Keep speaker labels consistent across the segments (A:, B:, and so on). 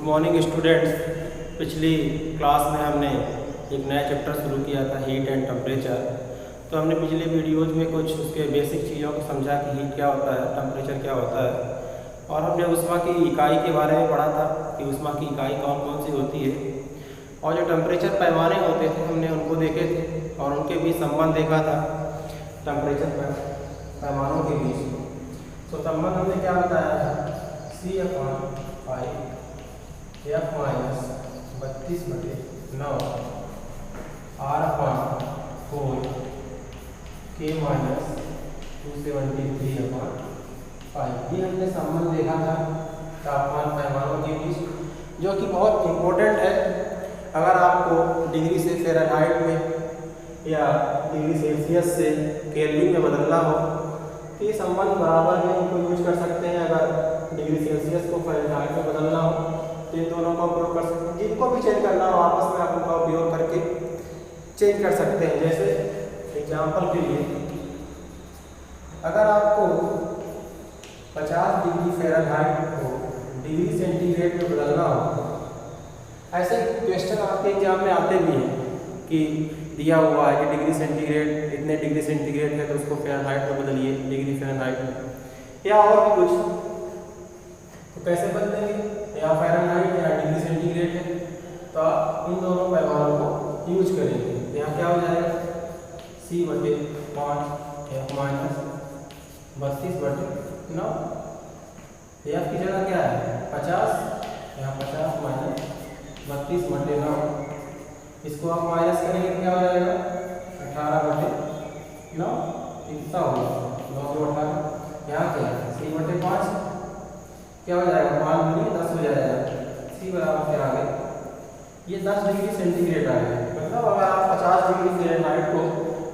A: Good morning students. पिछली class में हमने एक नया चैप्टर शुरू किया था, हीट एंड टेम्परेचर। तो हमने पिछले वीडियोज़ में कुछ उसके बेसिक चीज़ों को समझा कि हीट क्या होता है, टेम्परेचर क्या होता है, और हमने ऊष्मा की इकाई के बारे में पढ़ा था कि ऊष्मा की इकाई कौन कौन सी होती है, और जो टेम्परेचर पैमाने होते थे हमने उनको देखे थे और उनके बीच संबंध देखा था टेम्परेचर पैमानों के बीच। तो संबंध हमने क्या बताया था, C/5 F minus 32/9 R/4 K minus 273/5। ये हमने संबंध देखा था तापमान पैमानों के बीच, जो कि बहुत इम्पोर्टेंट है। अगर आपको डिग्री से फ़ारेनहाइट में या डिग्री सेल्सियस से केल्विन में बदलना हो तो ये संबंध बराबर में इनको यूज कर सकते हैं। अगर डिग्री सेल्सियस को फ़ारेनहाइट में बदलना हो तो इन दोनों का उपयोग कर सकते हैं। जिनको भी चेंज करना हो आपस में आप उनका उपयोग करके चेंज कर सकते हैं। जैसे एग्जाम्पल के लिए, अगर आपको 50 डिग्री फ़ारेनहाइट को डिग्री सेंटीग्रेड में बदलना हो, ऐसे क्वेश्चन आपके एग्जाम में आते भी हैं कि दिया हुआ है कि डिग्री सेंटीग्रेड इतने डिग्री सेंटीग्रेड है तो उसको फ़ारेनहाइट में बदलिए डिग्री फ़ारेनहाइट में, या और भी कुछ। तो कैसे बदलेंगे, या फ़ारेनहाइट या डिग्री सेंटीग्रेड है तो आप इन दोनों पैमानों को यूज करेंगे। यहाँ क्या हो जाएगा, C/5 F माइनस 32/9। F की जगह क्या है 50, यहाँ 50 माइनस 32/9। इसको आप माइनस करेंगे क्या हो जाएगा 18/9, कितना होगा 9×18। यहाँ क्या है C/5 क्या हो जाएगा 5 × 10 हो जाएगा। C बराबर क्या आ गया, ये 10 डिग्री सेंटीग्रेड आ गया। मतलब अगर आप 50 डिग्री फ़ारेनहाइट को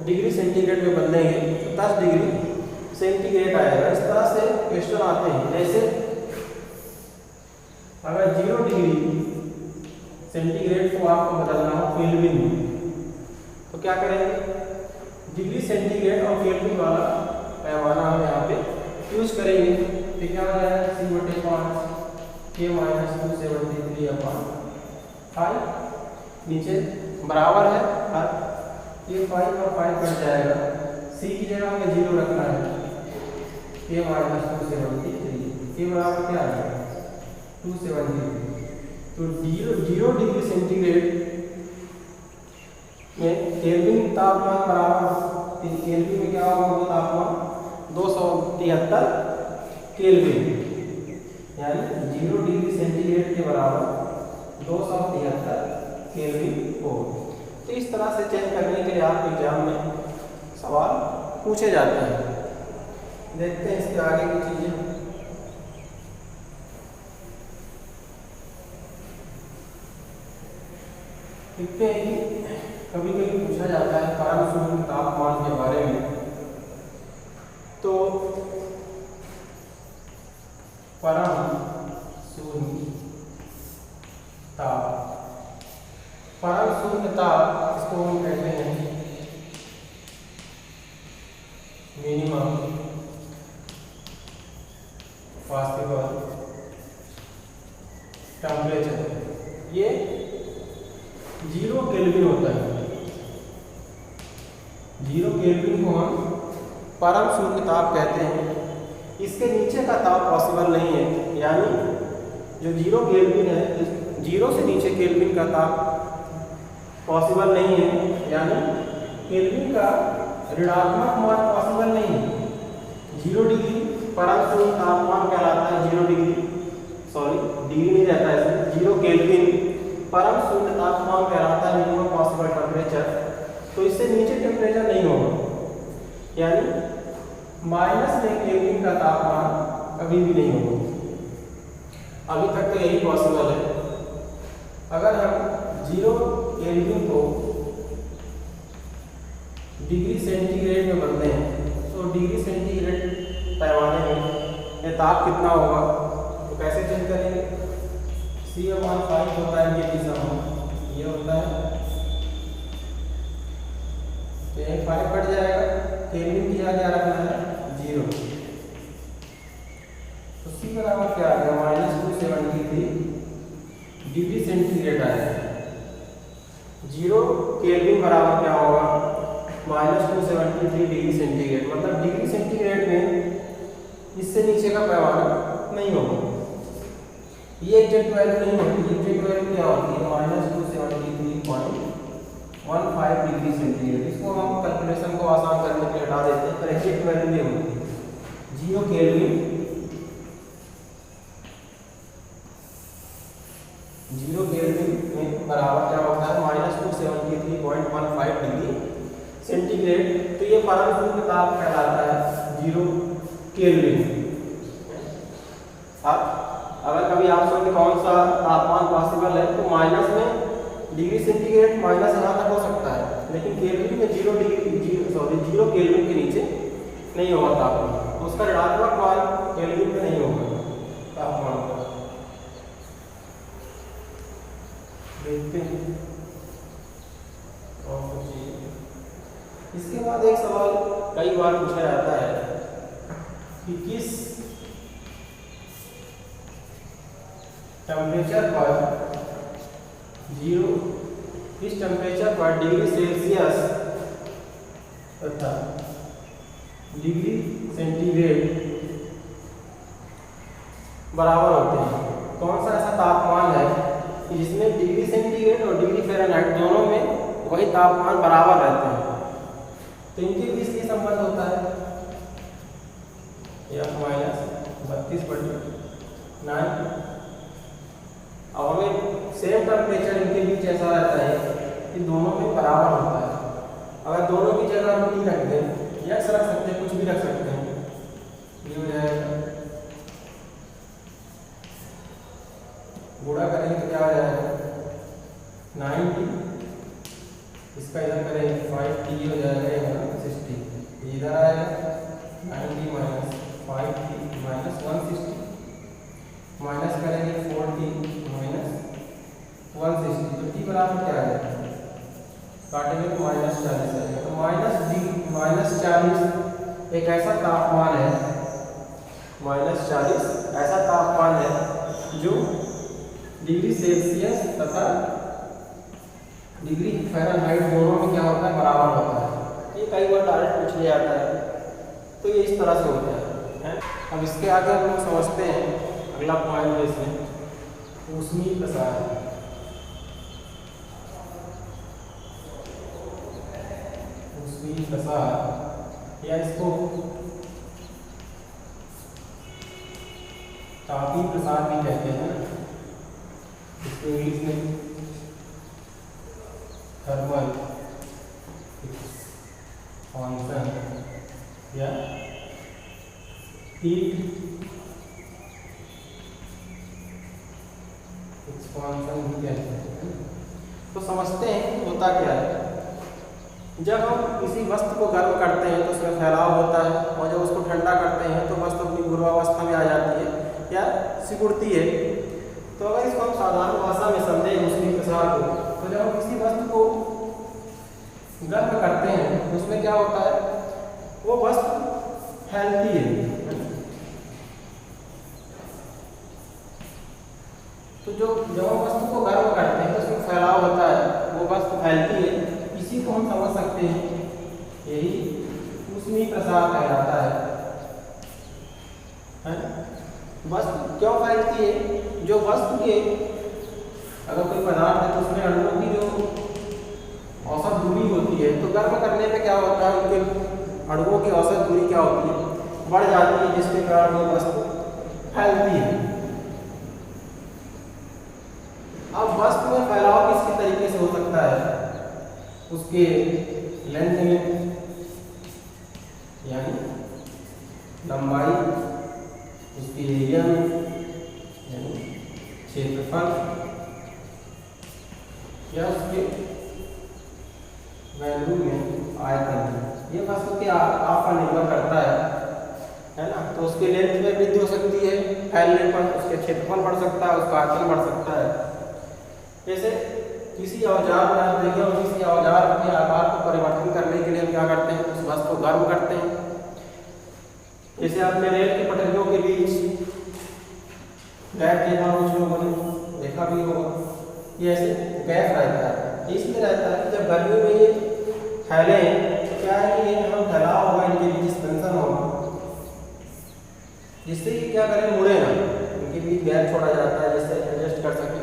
A: डिग्री सेंटीग्रेड में बदलेंगे तो 10 डिग्री सेंटीग्रेड आएगा। इस तरह से क्वेश्चन आते हैं। जैसे अगर 0 डिग्री सेंटीग्रेड को आपको बदलना हो केल्विन में तो क्या करेंगे, डिग्री सेंटीग्रेड और केल्विन वाला पैमाना हम यहाँ पे यूज करेंगे। तो क्या हो जाएगा C/5 K माइनस 273/5। नीचे बराबर है और ये 5 और 5 कट जाएगा। C की जगह हमें 0 रखना है, K माइनस 273। के बराबर क्या आ जाएगा 273। तो 0 डिग्री सेंटीग्रेड में केल्विन तापमान बराबर, केल्विन में क्या होगा वो तापमान 273 केल्विन, यानी 0 डिग्री सेंटीग्रेड के बराबर 273 केल्विन हो। तो इस तरह से चेंज करने के लिए आप एग्जाम में सवाल पूछे जाते हैं। देखते हैं इसके आगे की चीज़ें। देखते हैं कि कभी कभी पूछा जाता है परम शून्य तापमान के बारे में। तो परम शून्य ताप, परम शून्य ताप इसको हम कहते हैं मिनिमम पॉसिबल टेम्परेचर। ये 0 केल्विन होता है। 0 केल्विन को हम परम शून्य ताप कहते हैं। इसके नीचे का ताप पॉसिबल नहीं है, यानी जो 0 केल्विन है, 0 से नीचे केल्विन का ताप पॉसिबल नहीं है, यानी केल्विन का ऋणात्मक मान पॉसिबल नहीं है। 0 डिग्री परम शून्य तापमान कहलाता है। 0 डिग्री डिग्री नहीं रहता है, 0 केल्विन परम शून्य तापमान कहलाता है मिनिमम पॉसिबल टेम्परेचर। तो इससे नीचे टेम्परेचर नहीं होगा, यानी माइनस में केल्विन का तापमान कभी भी नहीं होगा। अभी तक तो यही पॉसिबल है। अगर हम 0 केल्विन को डिग्री सेंटीग्रेड में बदलें तो डिग्री सेंटीग्रेड पैमाने में ये ताप कितना होगा, तो कैसे चेंज करेंगे। C/5 होता है ये दिशा, ये होता है तो ये 5 कट जाएगा। केल्विन की जगह क्या रखना है 0। तो C बराबर क्या आ गया -273 डिग्री सेंटीग्रेड आएगा। 0 केल्विन बराबर क्या होगा, -273 डिग्री सेंटीग्रेड। मतलब डिग्री सेंटीग्रेड में इससे नीचे का पैमाना नहीं होगा। ये एग्जैक्ट वैल्यू नहीं होती। एग्जैक्ट वैल्यू क्या होती है, -273.15 डिग्री सेंटीग्रेड। इसको हम कैलकुलेशन को आसान करने के लिए हटा देते हैं, पर एग्जैक्ट वैल्यू ये होती है 0 केल्विन 0 केल्विन में बराबर क्या होता है, -273.15 डिग्री सेंटीग्रेड। तो ये परम शून्य ताप कहलाता है 0 केल्विन। अगर कभी आप सोचे कौन सा तापमान पॉसिबल है, तो माइनस में डिग्री सेंटीग्रेड माइनस यहाँ तक हो सकता है, लेकिन केल्विन में 0 केल्विन के नीचे नहीं होगा तापमान। तो उसका ऋणात्मक मान केल्विन में नहीं होगा तापमान का। देखते हैं और कुछ। इसके बाद एक सवाल कई बार पूछा जाता है कि किस टेम्परेचर पर डिग्री सेल्सियस तथा डिग्री सेंटीग्रेड बराबर होते हैं। कौन सा ऐसा तापमान है कि जिसमें डिग्री सेंटीग्रेड और डिग्री फ़ारेनहाइट दोनों में वही तापमान बराबर रहते हैं। तो इनके बीच ये संबंध होता है F-32/9। अब हमें सेम टेम्परेचर इनके बीच ऐसा रहता है कि दोनों में बराबर होता है। अगर दोनों की जगह हम टी रख दें, यक्स रख सकते हैं, कुछ भी रख सकते हैं, ये हो जाएगा। गुणा करेंगे तो क्या हो जाएगा 90, इसका इधर करेंगे 5t हो जाएगा 60, इधर आएगा 90 माइनस 5t माइनस 160, माइनस करेंगे 4t माइनस 160, तो t बराबर क्या है, काटेंगे तो -40 आएगा। तो -40 एक ऐसा तापमान है, -40 ऐसा तापमान है जो डिग्री सेल्सियस तथा डिग्री फ़ारेनहाइट दोनों में क्या होता है, बराबर होता है। ये कई बार डायरेक्ट पूछ लिया जाता है, तो ये इस तरह से होता है। अब इसके आगे हम लोग समझते हैं अगला पॉइंट है इसमें ऊष्मीय प्रसार। ऊष्मीय प्रसार या इसको तापीय प्रसार भी कहते हैं। इसको इंग्लिश में थर्मल एक्सपांशन या हीट एक्सपांशन भी कहते हैं। तो समझते हैं होता क्या है। जब हम किसी वस्तु को गर्म करते हैं तो उसमें फैलाव होता है, और जब उसको ठंडा करते हैं तो वस्तु अपनी पूर्वावस्था में आ जाती है या सिकुड़ती है। तो अगर इसको हम साधारण भाषा में समझें ऊष्मीय प्रसार को, तो जब हम किसी वस्तु को गर्म करते हैं तो उसमें क्या होता है, वो वस्तु फैलती है। तो जब हम वस्तु को गर्म करते हैं तो उसमें फैलाव होता है, वो वस्तु फैलती है। इसी को हम समझ सकते हैं, यही ऊष्मीय प्रसार कहलाता है। वस्तु क्यों फैलती है, जो वस्तु के अगर कोई पदार्थ है तो उसमें अणुओं की जो औसत दूरी होती है, तो गर्म करने पे क्या होता है, उनके अणुओं की औसत दूरी क्या होती है, बढ़ जाती है, जिसके कारण वो वस्तु फैलती है। अब वस्तु में फैलाव किस तरीके से हो सकता है, उसके लेंथ में यानी लंबाई, उसके एरिया में यानी क्षेत्रफल, या उसके वैल्यू में आयतन। ये वस्तु के आप पर निर्भर करता है ना। तो उसके लेंथ में वृद्धि हो सकती है फैलने पर, उसके क्षेत्रफल बढ़ सकता है, उसका आयतन बढ़ सकता है। जैसे किसी औजार में आप देखिए, और किसी औजार के आकार को परिवर्तन करने के लिए हम क्या करते हैं, उस वस्तु को गर्म करते हैं। जैसे आपने रेल के पटरियों के बीच गैस देखा, कुछ लोगों ने देखा भी होगा, ये ऐसे गैप रहता है, इसलिए रहता है कि जब गर्मी में ये फैले तो क्या है कि ये हम फैलाव होगा, इनके बीच सस्पेंशन होगा, जिससे कि क्या करें, मुड़े ना, इनके बीच गैप छोड़ा जाता है जिससे एडजस्ट कर सके।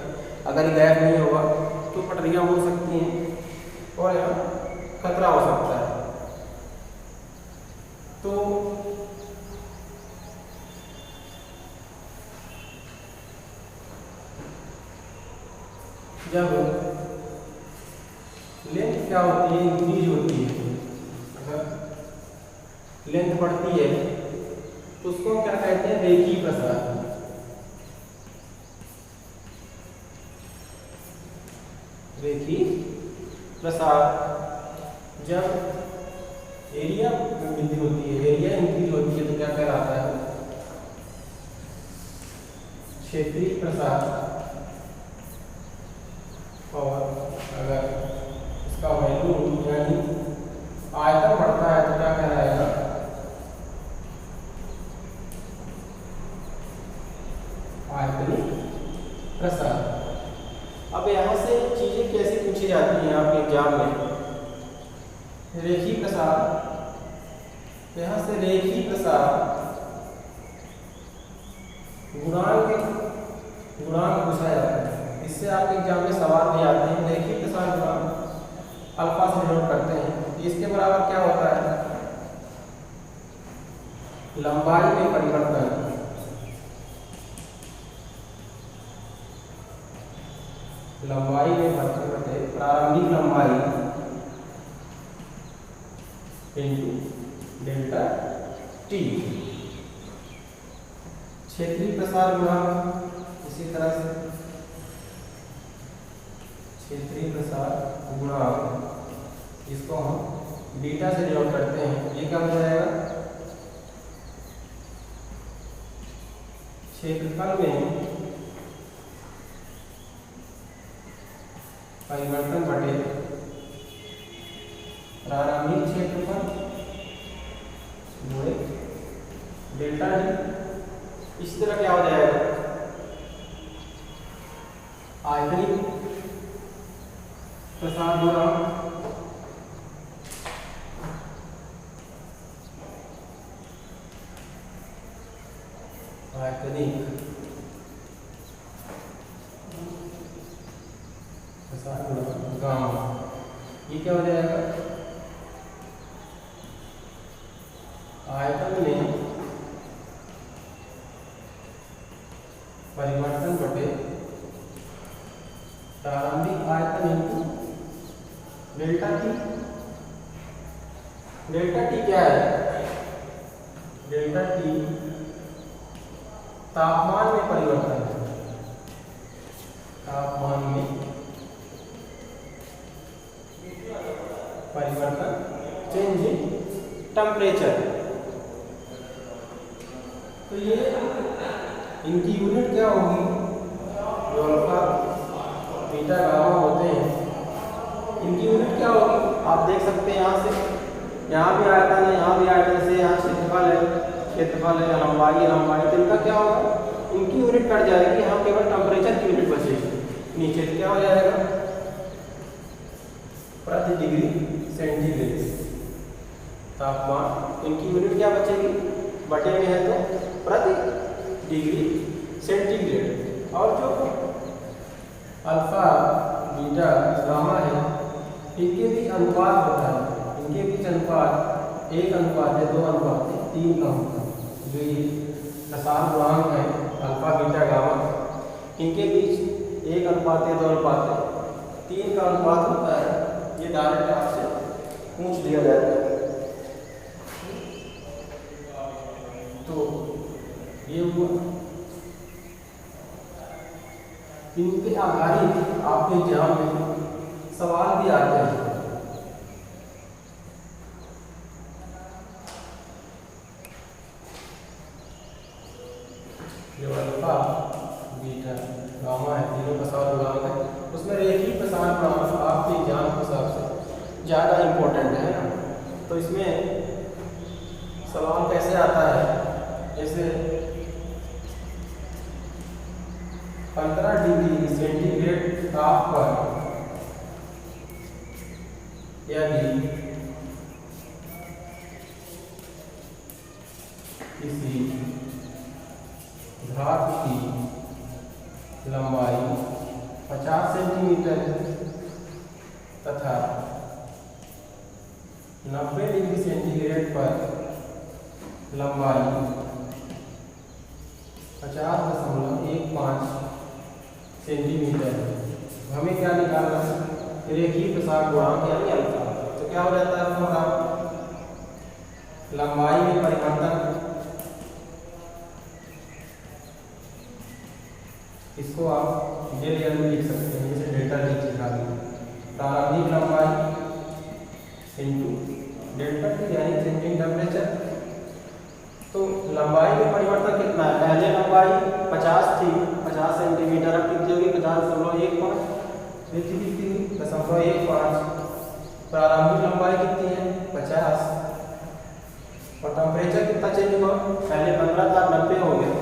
A: अगर ये गैप नहीं होगा तो पटरियाँ मुड़ सकती हैं और यहाँ खतरा हो सकता है। तो जब लेंथ क्या होती है, इंक्रीज होती है, अगर लेंथ बढ़ती है तो उसको क्या कहते हैं, रेखीय प्रसार। रेखीय प्रसार जब एरिया में वृद्धि होती है, एरिया इंक्रीज होती है तो क्या कहलाता है, क्षेत्रीय प्रसार। और अगर इसका वैल्यू यानी आयतन बढ़ता है तो क्या कहलाएगा, आयतनिक प्रसार। अब यहाँ से चीजें कैसे पूछी जाती हैं आपके एग्जाम में, रेखीय प्रसार, यहाँ से रेखीय प्रसार गुणांक पूछा जाता है। इससे आपके एग्जाम में सवाल भी आते हैं, रेखीय प्रसार गुणांक अल्फा से डिनोट करते हैं, इसके बराबर क्या होता है, लंबाई में परिवर्तन, लंबाई में परिवर्तन करते प्रारंभिक लंबाई इंटू डेल्टा टी। क्षेत्रीय प्रसार गुणांक इसी तरह से, क्षेत्रीय प्रसार गुणांक इसको हम बीटा से डिनोट करते हैं। ये क्या हो जाएगा, क्षेत्रफल में परिवर्तन बटे प्रारंभिक क्षेत्रफल गुणे डेल्टा टी। इस तरह क्या हो जाएगा, आयतनिक प्रसार गुणांक आयतनिक प्रसार गुणांक गामा, ये क्या हो जाएगा, आयतन में परिवर्तन बटे प्रारंभिक आयतन into delta T. Delta T क्या है, डेल्टा टी तापमान में परिवर्तन है, तापमान में परिवर्तन, चेंज इन टेम्परेचर। तो ये इनकी यूनिट क्या होगी, जो अल्फा बीटा गामा होते हैं इनकी यूनिट क्या होगी, आप देख सकते हैं यहाँ से, यहाँ भी आयतन है, यहाँ भी आयतन से, यहाँ क्षेत्रफल है, लंबाई है, लंबाई, तो इनका क्या होगा, इनकी यूनिट कट जाएगी, यहाँ केवल टेम्परेचर की यूनिट बचेगी। नीचे तो क्या हो जाएगा, प्रति डिग्री सेंटीग्रेड तापमान, इनकी यूनिट क्या बचेगी, बटे में है तो प्रति डिग्री सेंटीग्रेड। और जो अल्फा बीटा गामा है इनके बीच अनुपात होता है, इनके बीच अनुपात 1 अनुपात है 2 अनुपात है 3 का होता है। जो ये प्रसार गुणांक है अल्फा बीटा गामा, इनके बीच 1 अनुपात है 2 अनुपात है 3 का अनुपात होता है। ये डायरेक्ट आपसे पूछ लिया जाता है। तो ये हुआ, इन पे आधारित आपके एग्जाम में सवाल भी आते हैं। जो अल्फा बीटा गामा है तीनों प्रसार गुणांक है, उसमें रेखीय प्रसार गुणांक आपके एग्जाम के हिसाब से ज़्यादा इम्पोर्टेंट है ना। तो इसमें सवाल कैसे आता है, जैसे 15 डिग्री सेंटीग्रेड ताप पर यदि किसी धातु की लंबाई 50 सेंटीमीटर तथा 90 डिग्री सेंटीग्रेड पर लंबाई 50.15 सेंटीमीटर। हमें क्या निकालना है? रेखीय प्रसार गुणांक यानी अल्फा। तो क्या हो जाता है हमारा लंबाई में परिवर्तन, इसको आप डेल यानी लिख सकते हैं, जैसे डेल्टा टी सिखा दी। प्रारंभिक लंबाई इंटू डेल्टा टी यानी चेंजिंग टेम्परेचर। तो लंबाई में परिवर्तन कितना है? पहले लंबाई 50 थी, 50 सेंटीमीटर, अब कितनी होगी? 50.15 .15। प्रारंभिक लंबाई कितनी है? 50। और टेम्परेचर कितना चेंज हुआ? पहले 15 था, 90 हो गया,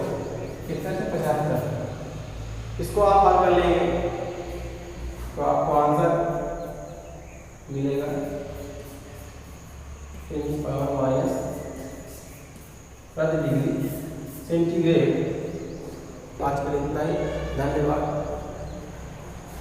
A: कितना से 75। इसको आप हल कर लेंगे तो आपको आंसर मिलेगा 10 पावर माइनस प्रति डिग्री सेंटीग्रेड। आज के लिए इतना ही, धन्यवाद।